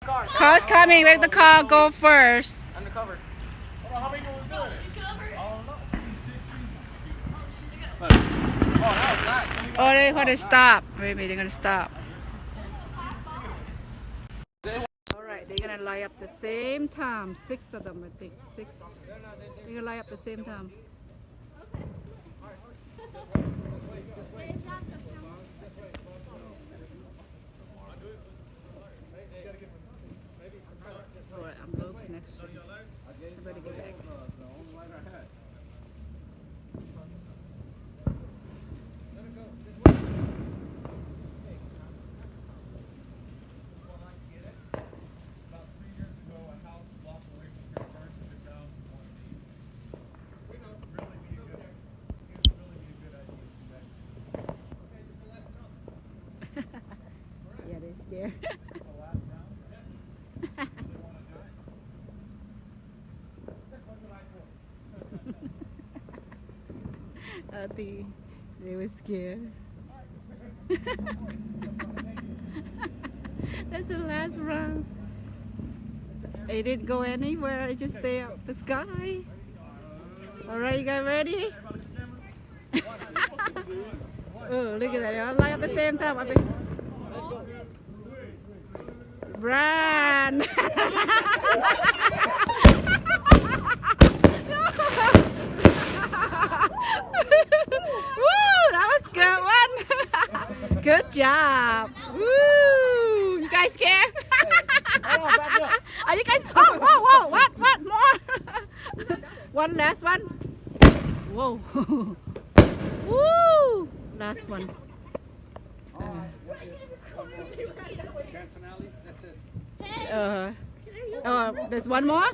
Car's coming. Make the car go first. Undercover. How many people doing it? Oh, they're gonna stop. Maybe they're gonna stop. All right, they're gonna line up the same time. 6 of them, I think. 6. They're gonna line up the same time. All right, I'm low connection. I better get back. Yeah, they're scared. They were scared. That's the last round. It didn't go anywhere. It just stayed up the sky. All right, you guys ready? Oh, look at that! They all line up at the same time. Run! Woo! That was a good one. Good job. Woo! You guys scared? Are you guys? Oh, whoa, whoa! What? More? One last one. Whoa! Woo! Last one. There's one more?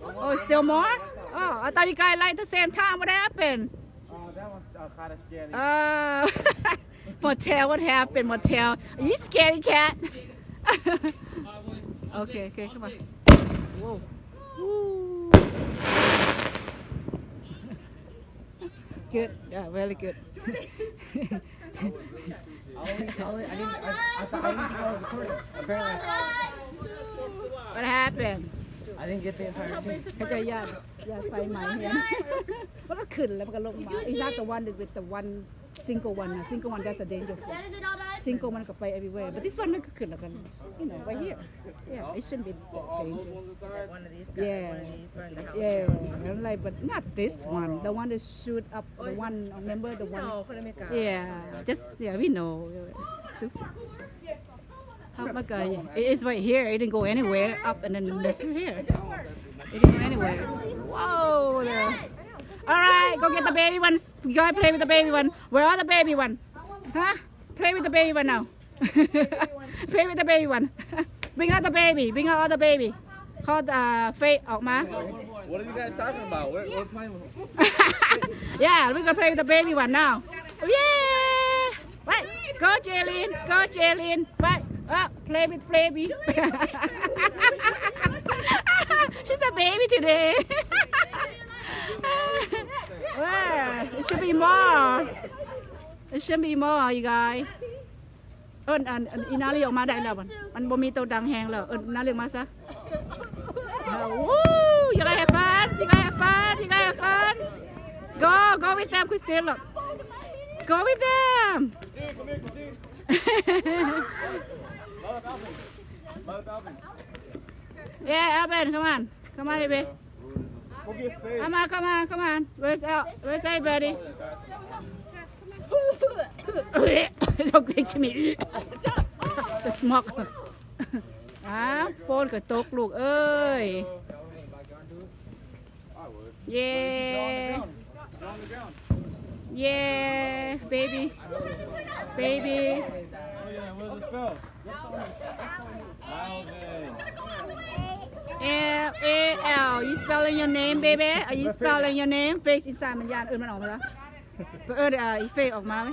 Oh, still more? Oh, I thought you guys like the same time. What happened? That one's kind of scary. Motel, what happened, Motel? Are you scaredy cat? Okay, come on. Whoa. Woo. Good, yeah, really good. What happened? I didn't get the entire thing. Okay, yeah, find my hand. มันก็ขึ้นแล้วมันก็ลงมา It's not the one with the one single one. Single one that's a dangerous one. Single one ก็ไป everywhere. But this one มันก็ขึ้นแล้วกัน you know, right here. Yeah, it shouldn't be that dangerous. One of these guys, Yeah. one of these burn the house. Yeah, I'm like, but not this one. The one that shoot up. The one, remember the one? No, for the makeup. Yeah, just we know. Stupid. How my God? It's right here. It didn't go anywhere. Up and then this is here. It didn't go anywhere. Whoa! There. All right, go get the baby one. Go and play with the baby one. Where are the baby one? Huh? Play with the baby one now. Play with the baby one. Bring out the baby. Bring out all the baby. Call the Faye ออกมา What are you guys talking about? We're playing with Yeah, we're gonna play with the baby one now. Yeah! Right, go Jaylene. Go Jaylene. Right, play with baby. She's a baby today. Well, it should be more. It should be more, you guys. อีนาเรียกออกมาได้แล้วมันบ่มีตัวดังแหงแล้วนาเรียกมาซะ Woo! You guys have fun. You guys have fun. You guys have fun. Go with them, Christine. Look. Go with them. Christine, come here, Christine. Yeah, Alvin, come on, baby. Go get Faye. Come on. Where's everybody? Don't get to me. The smoke. โฟนก็ตกลูกเอ้ย Yeah baby Oh yeah, what's the spell? L you spelling your name baby Are you spelling your name face inside มันยานมันออกมาแล้วอีเฟกออกมาไหม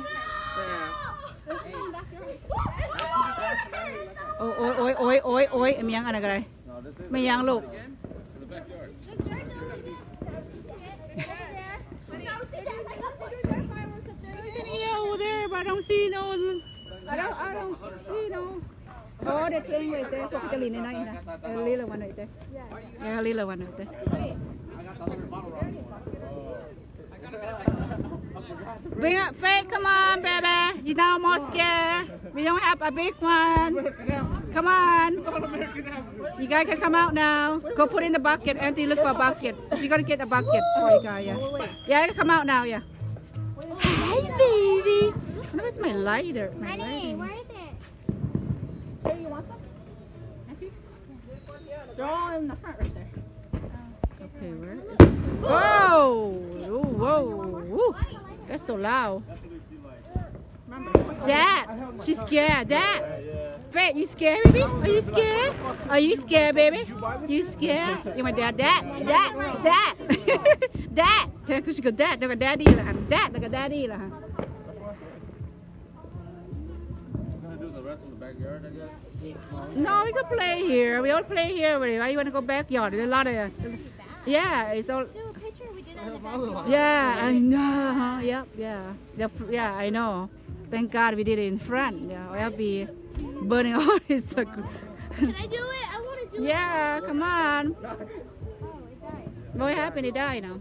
โอ้ยไม่ยังอะไรกันเลยไม่ยังลูก Yeah, over there, but I don't see no. I don't see no. Oh, they're playing right there. For the little one, a little one right there. Yeah, a little one right there. Bring up, Faith. Come on, baby. You're not more scared. We don't have a big one. Come on. You guys can come out now. Go put in the bucket. Auntie, look for a bucket. She's gonna get a bucket for you guys. Yeah. Yeah, come out now. Yeah. Hi, baby. Where's my lighter? My lighter. Where is it? Hey, you want some? Auntie? They're all in the front right there. Okay, where is it? Whoa! Whoa! Whoa! That's so loud. Dad, she's scared. Dad, Fred, you scared, baby? Are you scared? Are you scared, baby? You scared? You my dad, Dad. Thế cứ chỉ dad, nó có daddy là hả? Dad, nó có daddy là hả? Gonna do the rest in the backyard, I guess. No, we can play here. We all play here. Why you want to go backyard? There's a lot of. Yeah, it's all. Do a picture. We did that in the backyard. Yeah, I know. Yep, yeah. Yeah, I know. Thank God we did it in front. Yeah, I'll be burning all this. Can I do it? I want to do it. Yeah, come on. Oh, it died. What happened? It died now.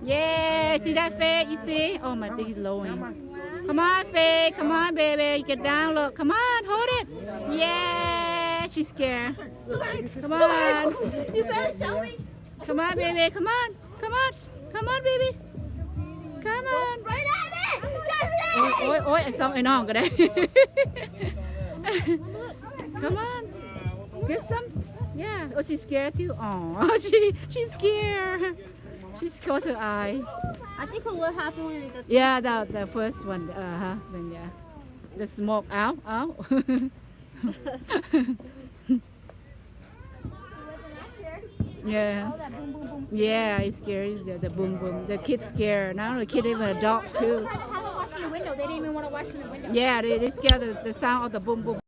Yeah, see that Faye? You see? Oh, my thing is lowing. Come on, Faye. Come on, baby. Get down. Look. Come on. Hold it. Yeah. She's scared. Come on. You better tell me. Come on, baby. Come on. Come on. Come on, baby. Come on. Right at it. Ôi, xong ai non cái đấy. Come on. Get some. Yeah. Oh, she's scared too. Oh, she's scared. She's closed her eye. I think what happened when it got. Yeah, the first one. Then yeah, the smoke. Ow, ow. Yeah. Yeah, it's scary. The boom boom. The kids scared. Now the kid even a dog too. Have it watch in the window. They didn't even want to watch in the window. Yeah, they scared the sound of the boom boom.